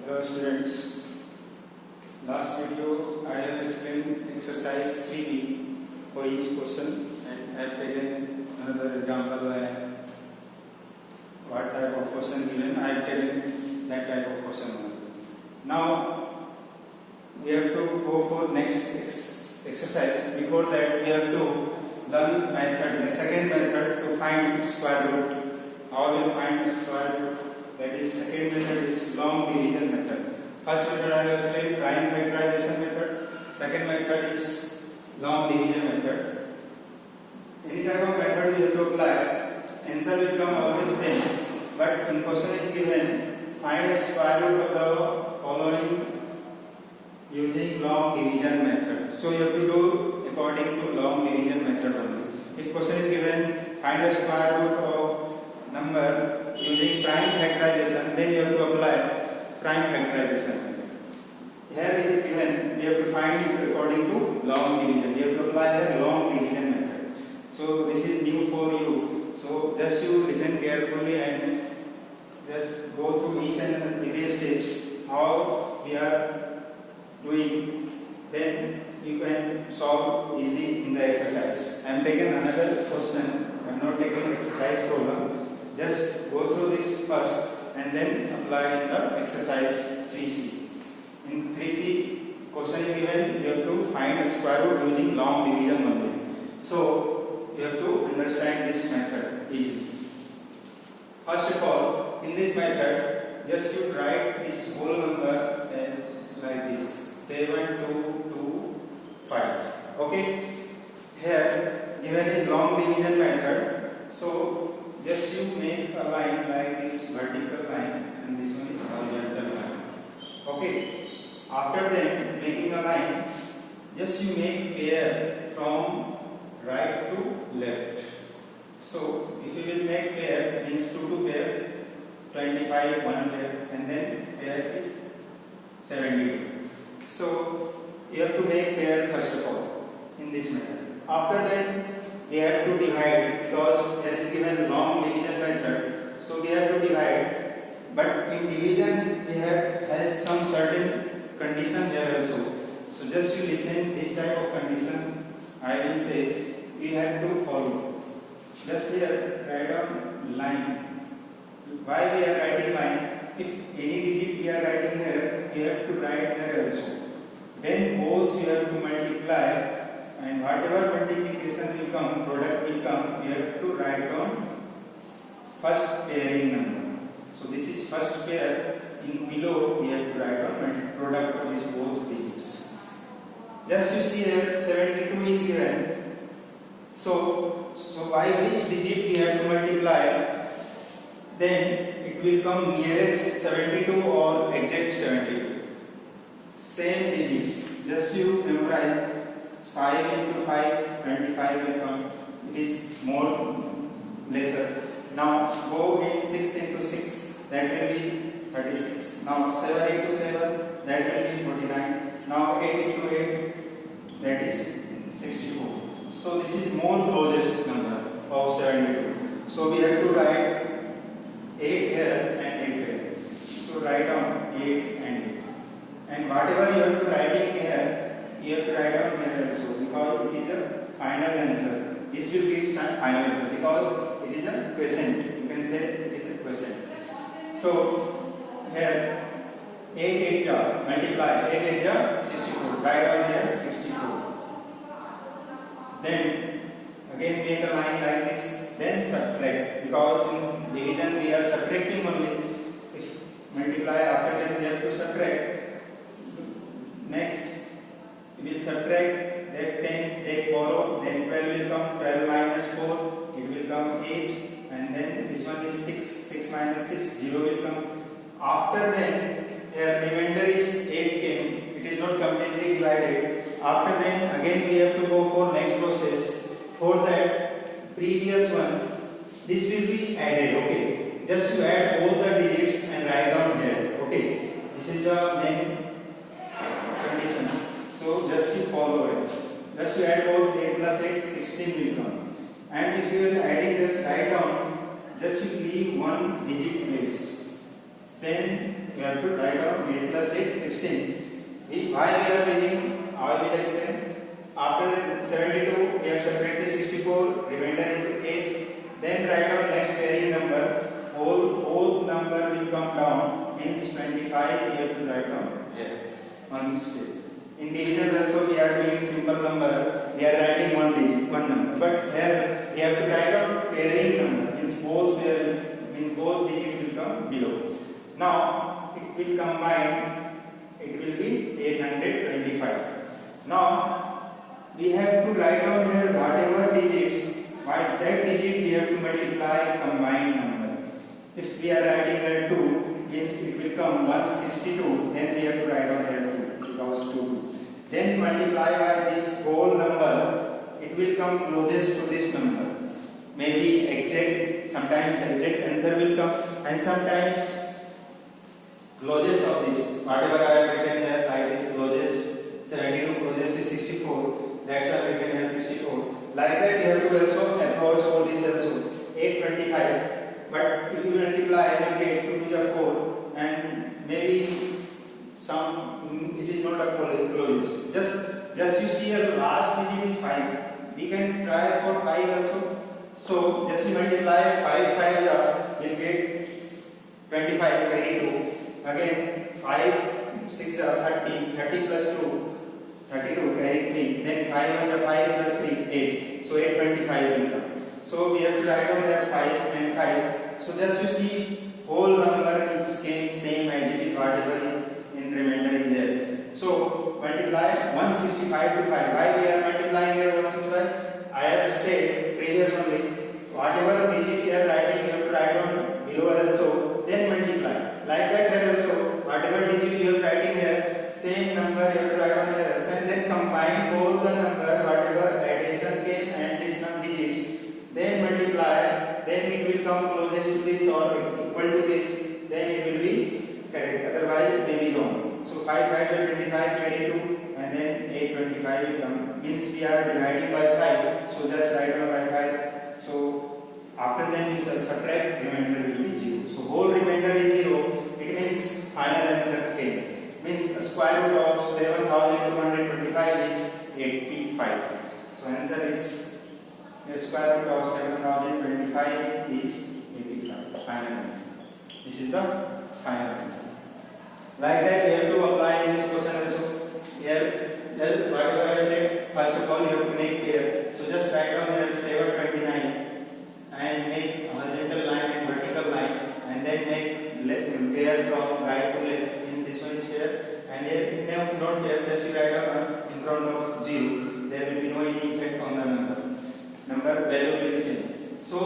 Hello students, last video I have explained exercise 3B for each question and I have taken another example where what type of question given, I have taken that type of question only. Now we have to go for next exercise. Before that we have to learn method, the second method to find square root. How we will find square root? That is, second method is long division method. First method I have explained, prime factorization method. Second method is long division method. Any type of method you have to apply, answer will come always same. But in question is given, find a square root of the following using long division method. So you have to do according to long division method only. If question is given, find a square root of number using prime factorization, then you have to apply prime factorization method. Here is given, you have to find it according to long division. You have to apply here long division method. So this is new for you. So just you listen carefully and just go through each and every steps how we are doing. Then you can solve easily in the exercise. I am taking another question. I am not taking exercise problem. Just go through this first and then apply in the exercise 3C. In 3C, question is given, you have to find a square root using long division only. So you have to understand this method easily. First of all, in this method, just you write this whole number as like this: 7225. Okay. Here given is long division method. So just you make a line like this vertical line and this one is horizontal line. Okay. After then making a line, just you make pair from right to left. So if you will make pair, means 2 to pair, 25 one pair, and then pair is 72. So you have to make pair first of all in this method. After that we have to divide, because there is given long division method. So we have to divide. But in division we has some certain condition here also. So just you listen this type of condition I will say we have to follow. Just here write down line. Why we are writing line? If any digit we are writing here, we have to write here also. Then both you have to multiply. And whatever multiplication will come, product will come, we have to write down first pairing number. So this is first pair. In below we have to write down product of these both digits. Just you see here 72 is given. So by which digit we have to multiply? Then it will come nearest 72 or exact 72. Same digits. Just you memorize. 5 into 5, 25 will come. It is more lesser. Now go in 6 into 6, that will be 36. Now 7 into 7, that will be 49. Now 8 into 8, that is 64. So this is more closest number of 72. So we have to write 8 here and 8 here. So write down 8 and 8. And whatever you have to write in here, you have to write down here also, because it is a final answer. This will give some final answer because it is a quotient. You can say it is a quotient. So here 8 jar multiply 8 jar 64. Write down here 64. Then again make a line like this. Then subtract, because in division we are subtracting only. If multiply after that we have to subtract. Next we will subtract that 10, take borrow, then 12 will come, 12 minus 4, it will come 8, and then this one is 6, 6 minus 6, 0 will come. After then, here remainder is 8 came, it is not completely divided. After then, again we have to go for next process. For that, previous one, this will be added, okay. Just to add both the digits and write down here, okay. This is the main condition. So just you follow it. Just you add both 8 plus 8, 16 will come. And if you are adding this, write down, just you leave one digit place. then we have to write down 8 plus 8, 16. Why we are taking, I will explain. After 72, we have separated 64, remainder is 8. Then write down next varying number. Whole number will come down, means 25 we have to write down here. One step. In division also we are doing simple number, we are writing one number. But here we have to write down varying number, means both digits will come below. Now it will combine, it will be 825. Now we have to write down here whatever digits, that digit we have to multiply combined number. If we are writing here 2, means it will come 162, then we have to write down here 2, because 2. Then multiply by this whole number, it will come closest to this number. Maybe exact, sometimes exact answer will come, and sometimes closest of this. Whatever I have written here, like this closest, 72 closest is 64, that's why I have written here 64. Like that you have to also approach for this also, 825. But if you multiply, you will get 2 to the 4, and maybe it is not a close. Just you see your last digit is 5. We can try for 5 also. So just you multiply 5 will get 25, very low. Again 5 6 30, 30 plus 2, 32, carry 3. Then 5 plus 3, 8. So 825 will come. So we have to write down there 5 and 5. So just you see whole number is same as it is, whatever is in remainder is there. So multiply 165 to 5. Why we are multiplying here 165? I have said previous only, whatever digit we are writing, you have to write down below also, then multiply. Like that here also, whatever digit you are writing here, same number you have to write down here also, and then combine both the number, whatever addition came and this number digits, then multiply, then it will come closest to this or equal to this, then it will be correct. Otherwise it may be wrong. So 5 5 25, carry 2, and then 825 will come. Means we are dividing by 5. So just write down by 5. So after then we shall subtract, remainder will be 0. So whole remainder is 0. It means final answer came. Means a square root of 7225 is 85. So answer is the square root of 7025 is 85. Final answer. This is the final answer. Like that we have to apply in this question also. Here, whatever I said, first of all you have to make pair. So just write down here 729 and make horizontal line and vertical line, and then make pair from right to left. In this one is pair, and here not pair, just write down in front of 0. There will be no any effect on the number value will be same. So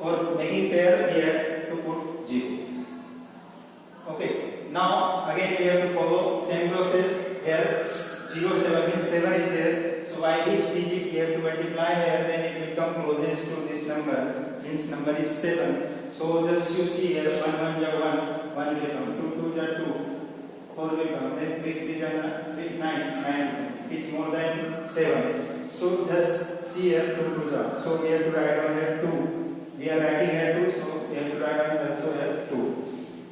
for making pair we have to put 0. Okay. Now again we have to follow same process. Here 0 7 means 7 is there. So by each digit we have to multiply here, then it will come closest to this number. Means number is 7. So just you see here 1 1 1 1 will come, 2 2 2 4 will come, then 3 3 9 9. It is more than 7. So just see here 2 2 so we have to write down here 2. We are writing here 2, so we have to write down also here 2.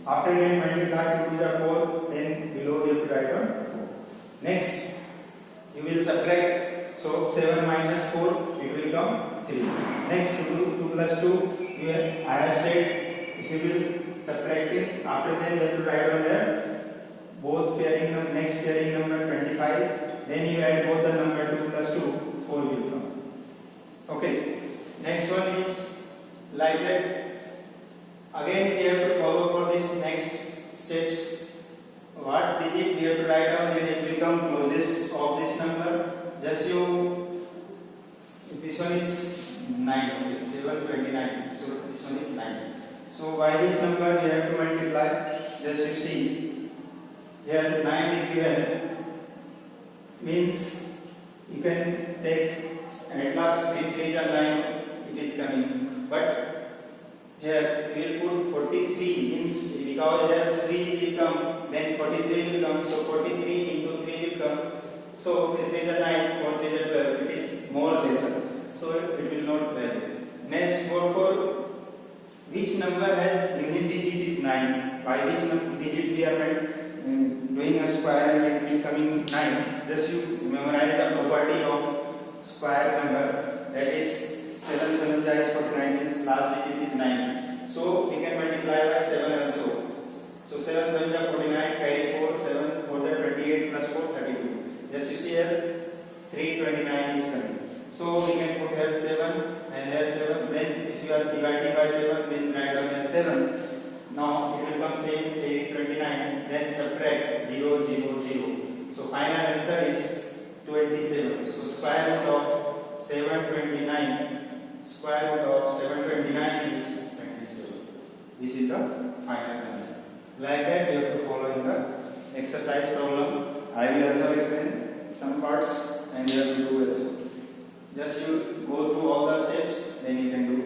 After that multiply 2 to the 4, then below we have to write down 4. Next you will subtract, so 7 minus 4 it will come 3. Next 2 plus 2, I have said if you will subtract it, after that you have to write down here both pairing number, next pairing number 25, then you add both the number 2 plus 2, 4 will come. Okay, next one is like that. Again we have to follow for this next steps. What digit we have to write down, then it will come closest of this number. Just you, this one is 9, okay, 729, so this one is 9. So by this number we have to multiply. Just you see here 9 is given, means you can take at last 3 3 is 9, it is coming, but here we will put 43, means because here 3 will come, then 43 will come, so 43 into 3 will come, so 3 3 is 9, 4 3 is 12, it is more lesser, so it will not vary. Next 4 4, which number has unit digit is 9, by which digit we are doing a square and it is coming 9. Just you memorize the property of square number, that is 7 7 is 49, means last digit is 9. So we can multiply by 7 also. So 7 7 is 49, carry 4, 7 4 is 28 plus 4 32. Just you see here 329 is coming. So we can put here 7 and here 7. Then if you are dividing by 7, then write down here 7. Now it will come same 329. Then subtract 0 0 0. So final answer is 27. So square root of 729. Square root of 729 is 27. This is the final answer. Like that you have to follow in the exercise problem. I will also explain some parts and you have to do also. Just you go through all the steps, then you can do